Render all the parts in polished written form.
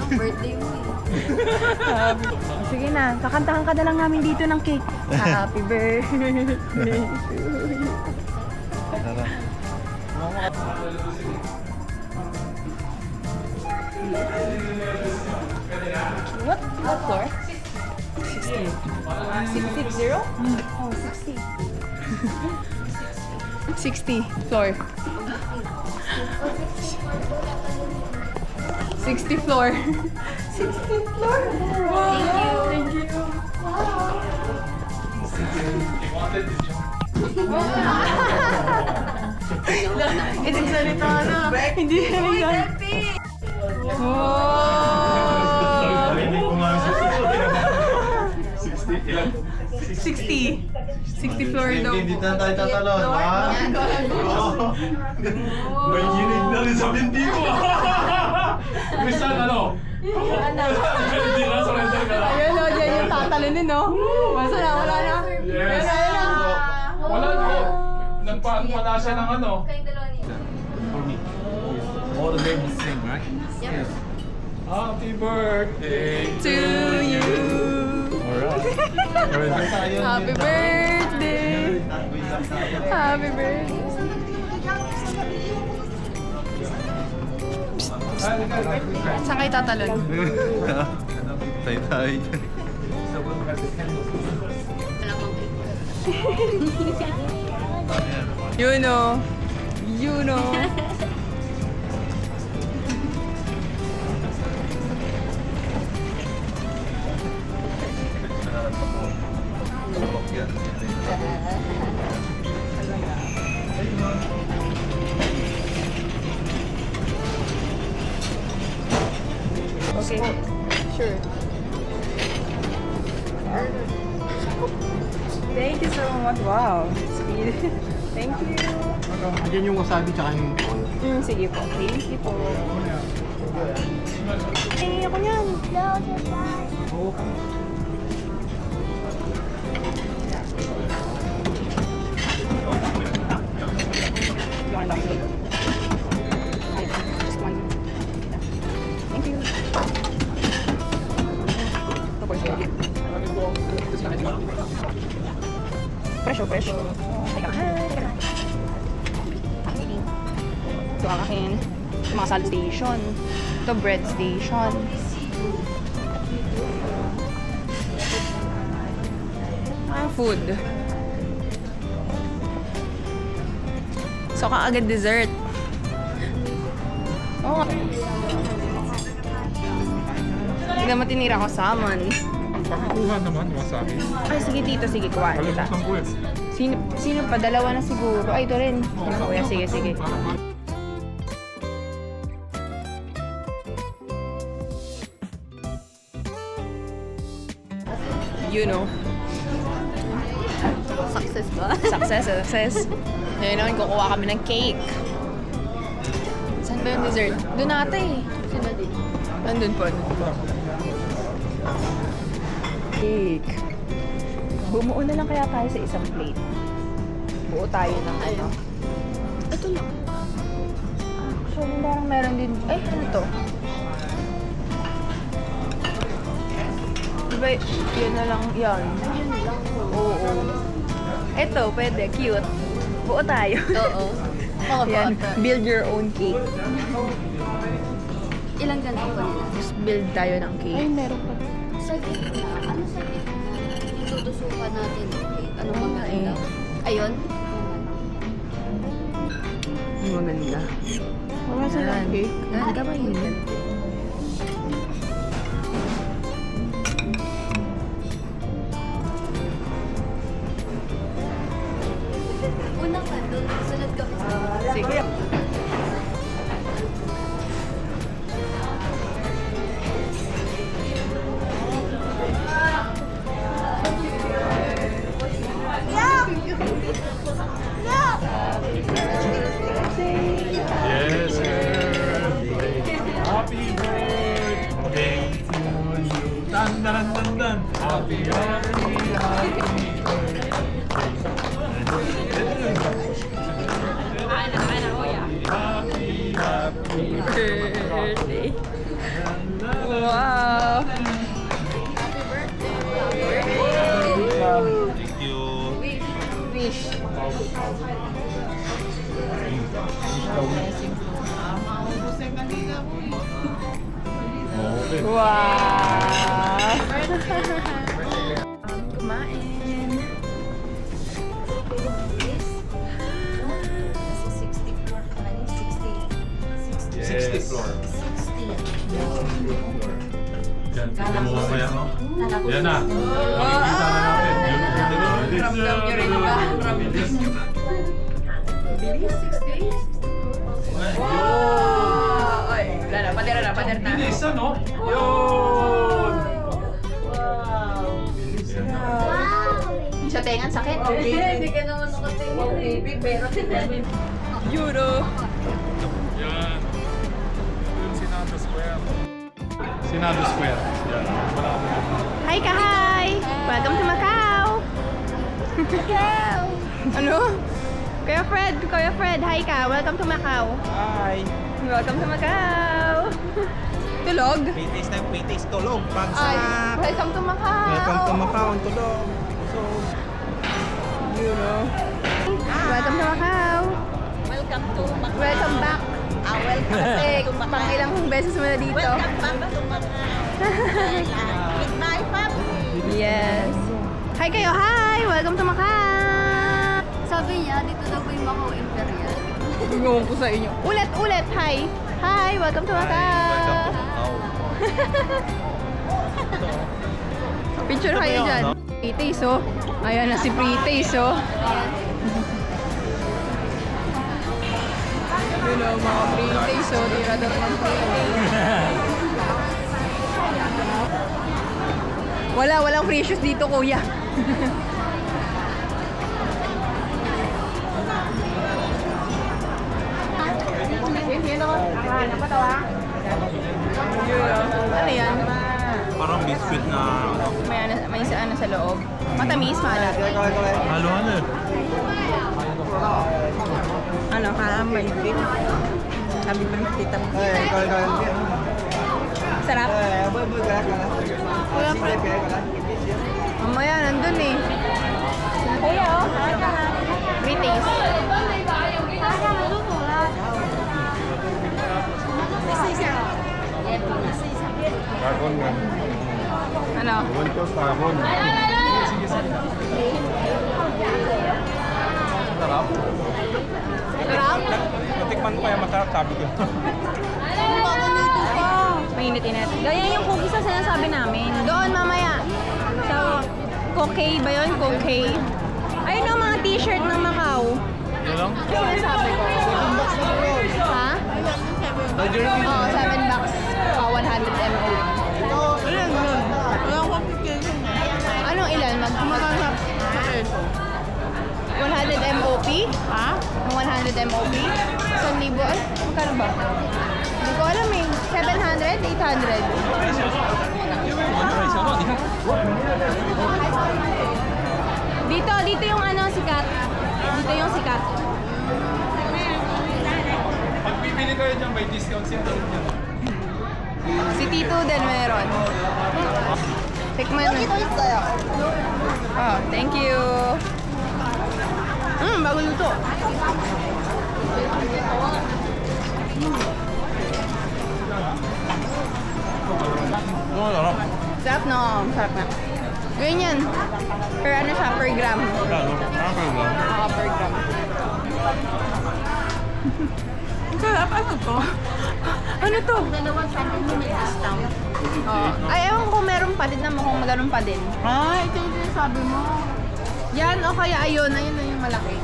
Birthday mo eh. Sige na, kakantahan ka na lang namin dito ng cake. Happy birthday to you. Tara. What floor? 60. 60? Oh, 60. 60 floor. 60 floor. 60 floor. Wow. Thank you. It's salita na. Hindi na. Wow. Hindi ko nga 60. 60 floor daw. Hindi na tayo tatalon, ha? May ginig na rin sa binti ko. Crystal, ano? Hindi na, surrender ka na. Ayun o, dyan yung tatalunin o. Basta na, wala na. Yes. Ayun na. Wala na. Nagpaan pa na siya ng ano. Kayong dalawa niyo. All the names the same, right? Yep. Happy birthday To you. Alright. Happy birthday. Happy birthday. Saan kayo tatalon? Tay-tay. You know. You know. Okay. Sure. Thank you so much. Wow. Speed. Thank you. Diyan yung wasabi tsaka yung Sige po. Thank you po. Ay, ako yan. Thank you. Fresh. Teka lang. Ito ang akin. Ito mga salt station. Ito bread station. Food. So, kaagad dessert. Oo. Tignan mo, tinira ko salmon. Pakukuha naman, wasabi. Ay, sige tito, sige, kuhaan kita. Kalimutan ko eh. Sino pa? Dalawa na siguro. Ay, ito rin. Kuya, sige. You know. Success ba? Success. Ngayon naman, kukuha kami ng cake. Saan ba yung dessert? Doon ata eh. Sino din? Nandun po. Cake. Bumuo na lang kaya tayo sa isang plate. Buo tayo ng ano. Ito lang. Actually, parang meron din. Ay, ano to? Diba, yun na lang yan. Ayun lang po. Oo. Ito, pwede. Cute. Buo tayo. Oo. Mga Yan. bata. Build your own cake. Ilang ganito po nila? Just build tayo ng cake. Ay, meron pa. Sa gitna. Ano sa gitna? Itutusukan natin. Ano Ay, maganda? Ayun. Maganda. Wala silang cake. Yan, gamay yun. Una ka doon. Sunod ka. Sige. Yes, sir. Happy birthday to you. Dan. Happy birthday. Happy Birthday. Wow! Kumain. Kasi 60 floor ka na yun. 60. 60 floor. 60. Yan, tignan mo mamaya, no? Kala ko Yan na. Makikita na natin. Ramdam nyo rin ba? Bilis. Bilis. 60. Wow! Ay, wala na. Pader na. Bilis, ano? Yun! Yan na. Sa tengan, sakit. Hindi ka naman nakatingin. Baby, pero Euro. Yan. Yung Senado Square. Senado Square. Yan. Wala ko na. Hi ka, hi! Welcome to Macau! Ano? Kuya Fred, hi ka. Welcome to Macau. Hi! Welcome to Macau. Tulog? Pitis na pitis, tulog. Pagsa. Ay, welcome to Macau. Welcome to Macau, tulog. So, Welcome to Macau. welcome to Macau. Welcome back. Welcome Kasi to Macau. pang ilang beses mo na dito. Welcome back to Macau. With my family. Yes. Hi kayo, hi! Welcome to Macau. Sabi niya, dito daw ba yung Macau Imperial? Gawin ko sa inyo. Ulit, hi! Hi! Welcome to Macau! Picture kayo dyan. Pritis, oh. Ayan na si Pritis, oh. Yun, oh, mga Pritis, oh. Tirador ng Pritis. Walang free shoes dito, kuya. Ano yan? parang biscuit na ano. May ano sa loob. Matamis, maalat. Haluan eh. Ano, kalamay. Sabi pa ng tita mo. Sarap. Wala pa. Mamaya, nandun eh. Kuya, oh. Greetings. Dragon nga. Ano? Ewan ko, dragon. Sige. Sarap. Sarap? Natikman ko kaya masarap, sabi ko. Mainit-init. Ganyan yung cookies na sinasabi namin. Doon mamaya. Sa Kokay ba yun? Kokay. Ayun ang mga t-shirt ng Macau. Yun lang? Ano sinasabi ko? Ha? Oo, 7 bucks. 100 ml. Ilan yun? Wala akong complication. Anong ilan? Magkano sa peso? 100 MOP? Ha? 100 MOP? 1,000? Ay, magkano ba? Hindi ko alam eh. 700? 800? Dito yung ano, sikat. Dito yung sikat. Pag bibili kayo dyan, may discount siya rin dyan. Si Tito din meron. Tikman mo. Oh, thank you. Bago luto. Oo, sarap. Sarap no? Sarap na. Ganyan. Per ano siya? Per gram. Oo, per gram. Sarap. Ano to? Ano to? Dalawang sandal mo may discount. Oh. Ay, ewan ko meron pa din naman kung magano'n pa din. Ah, ito yung sabi mo. Yan o kaya ayun. Ayun na yung malaki.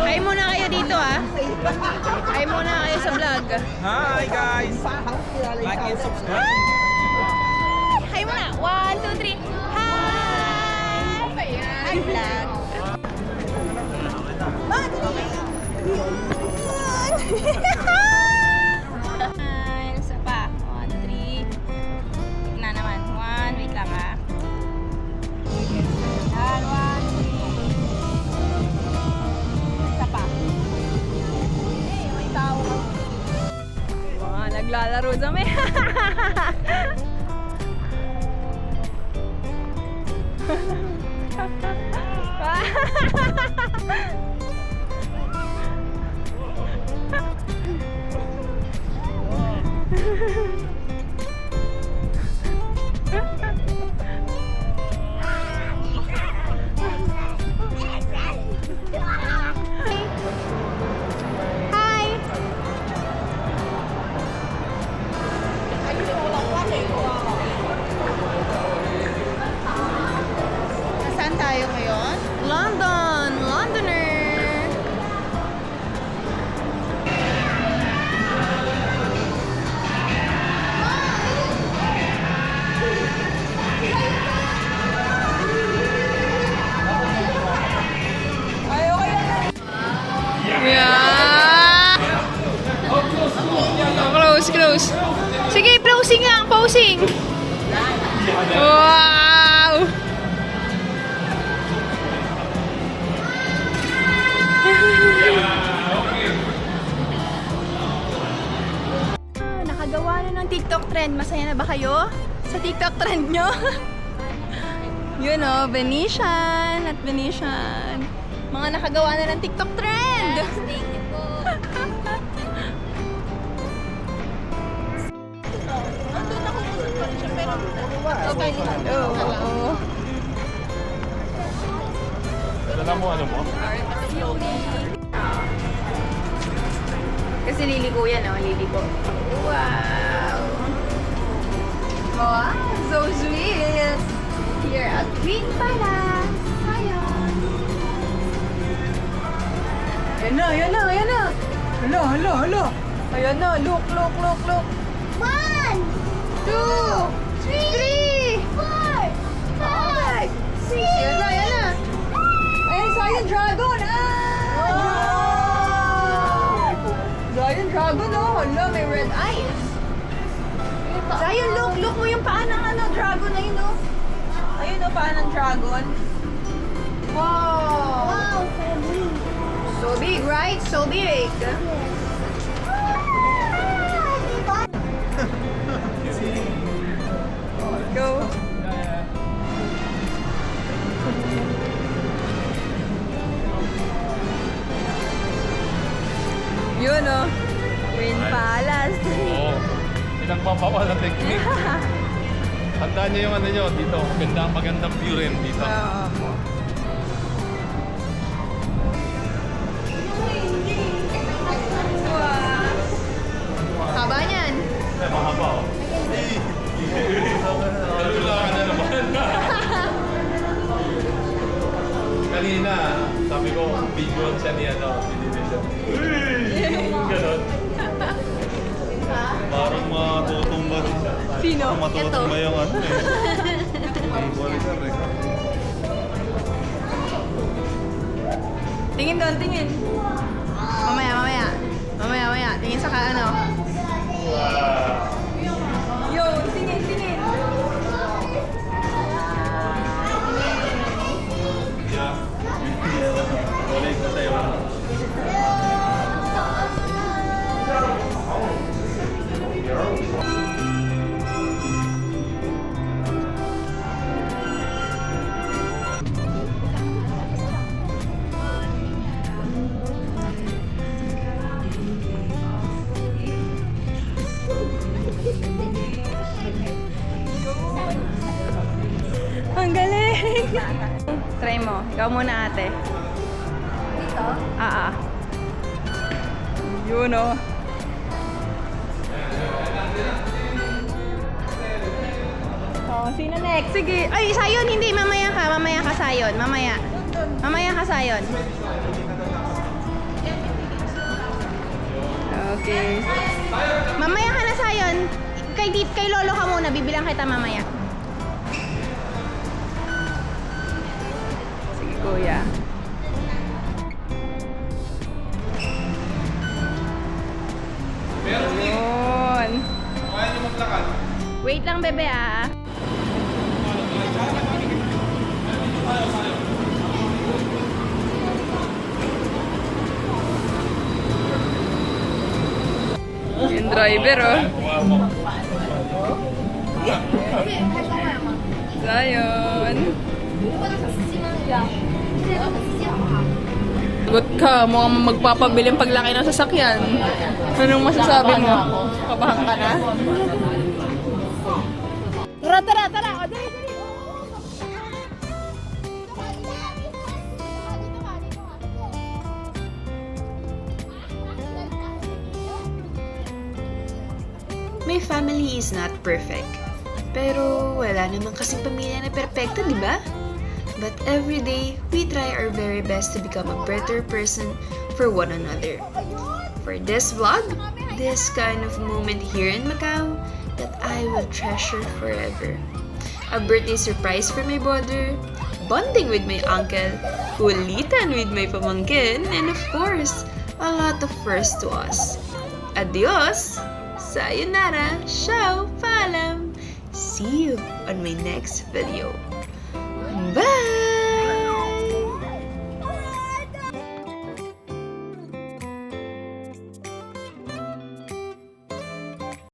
Hi muna kayo dito ah. Hi muna kayo sa vlog. Hi guys! Like and subscribe. Hi muna. 1, 2, 3. Hi! Hi vlog. Hi! Isa pa. 1, 3. Na naman. 1. Wait lang ah. Yan. 1, 3. Isa pa. Hey, may tao. Naglalaro kami. Hi! Saan tayo ngayon? London! Londoner! Yeah! Close, close. Sige, posing nga, posing. Wow! Nakagawa na ng TikTok trend. Masaya na ba kayo sa TikTok trend nyo? Yun o, Venetian at Venetian. Mga nakagawa na ng TikTok trend. Thank you po. Okay. Oo. Dala mo, ano mo? Kasi liliko yan, oh. Liliko. Wow! Wow! So sweet! Here at Green Palace! Ayan! Ayan na, ayan na, ayan na! Hala, hala, hala! Ayan na, look, look, look, look! 1, 2, 3, 4, 5, 6! Ayan na, ayan na! Ayan, Giant Dragon! Giant Dragon, oh! Hala, may red eyes! Zion, look! Look mo yung paa ng dragon na yun, oh! Ayun, oh, paa ng dragon. Wow! wow, family. So big, right? So big! Go! Yun, oh! Green Palace! Oo. Pinagpapawal ang technique. Tandaan niyo yung ano nyo dito. Magandang view rin dito. Oo. Haba niyan. Eh, mahaba oh. Kalulangan na naman. Kanina, sabi ko, video siya ni ano, video. Ganon. Parang matutumba siya. Sino? Matutumba yung ano eh. May monitor eh. Tingin doon, tingin. Mamaya, mamaya. Mamaya, mamaya. Tingin sa ano. Yo, tingin, tingin. Balik na tayo. Ang galing! Try mo. Ikaw muna, ate. Dito? Yun, oh. Oh, sino next? Sige. Ay, Sayon, hindi. Mamaya ka. Mamaya ka, Sayon. Mamaya. Mamaya ka, Sayon. Okay. Mamaya ka na, Sayon. Kay Lolo ka muna. Bibilang kita mamaya. Sige, kuya. Yun. Kaya niyo maglakad. Wait lang, bebe, ah. Yung driver, oh. Zion. Ano ba nasa sisimang nila? Hindi ako nasa sisimang. Gut ka, mukhang magpapabiling paglaki ng sasakyan. Anong masasabi mo? Kabahan ka na? Tara, tara, tara! O, dali, dali! My family is not perfect. Pero wala naman kasing pamilya na perfecto, di ba? But every day, we try our very best to become a better person for one another. For this vlog, this kind of moment here in Macau that I will treasure forever. A birthday surprise for my brother, bonding with my uncle, kulitan with my pamangkin, and of course, a lot of firsts to us. Adios! Sayonara! Ciao! Paalam! See you on my next video. Bye!